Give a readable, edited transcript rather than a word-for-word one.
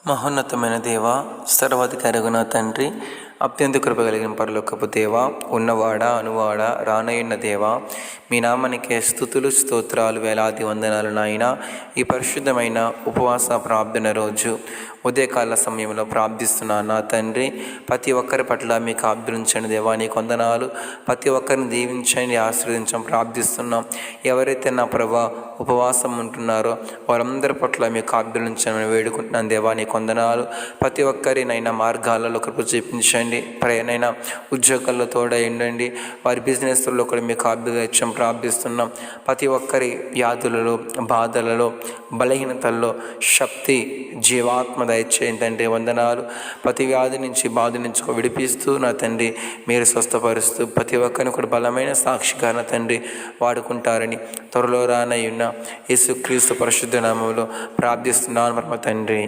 మహోన్నతమైన దేవ, సర్వాధికారగుణ తండ్రి, అత్యంత కృప కలిగిన పరలోకపు దేవ, ఉన్నవాడా అనువాడా రానయ్యున్న దేవ, మీ నామానికే స్తుతులు స్తోత్రాలు వేలాది వందనాలు నాయన. ఈ పరిశుద్ధమైన ఉపవాస ప్రార్థన రోజు ఉదయకాల సమయంలో ప్రార్థిస్తున్నాను నా తండ్రి. ప్రతి ఒక్కరి పట్ల మీకు ఆబ్దురించండి దేవా, నీకు వందనాలు. ప్రతి ఒక్కరిని దీవించండి, ఆశీర్వదించడం ప్రార్థిస్తున్నాం. ఎవరైతే నా ప్రభా ఉపవాసం ఉంటున్నారో వారందరి పట్ల మీకు ఆబ్దురించమని వేడుకుంటున్నాను దేవా, నీకు వందనాలు. ప్రతి ఒక్కరినైనా మార్గాలలో కృప చూపించండి, ప్రయాణైనా ఉద్యోగాల్లో తోడైండండి, వారి బిజినెస్లో కూడా మీకు ఆబ్దురించడం ప్రార్థిస్తున్నాం. ప్రతి ఒక్కరి వ్యాధులలో, బాధలలో, బలహీనతల్లో శక్తి, జీవాత్మ దయచేయండి తండ్రి, వందనాలు. ప్రతి వ్యాధి నుంచి, బాధ నుంచి విడిపిస్తూ నా తండ్రి మీరు స్వస్థపరుస్తూ ప్రతి ఒక్కరిని కూడా బలమైన సాక్షిగా నా తండ్రి వాడుకుంటారని త్వరలో రానయ్యున్న యేసుక్రీస్తు పరిశుద్ధ నామములో ప్రార్థిస్తున్నాను పరమ తండ్రి.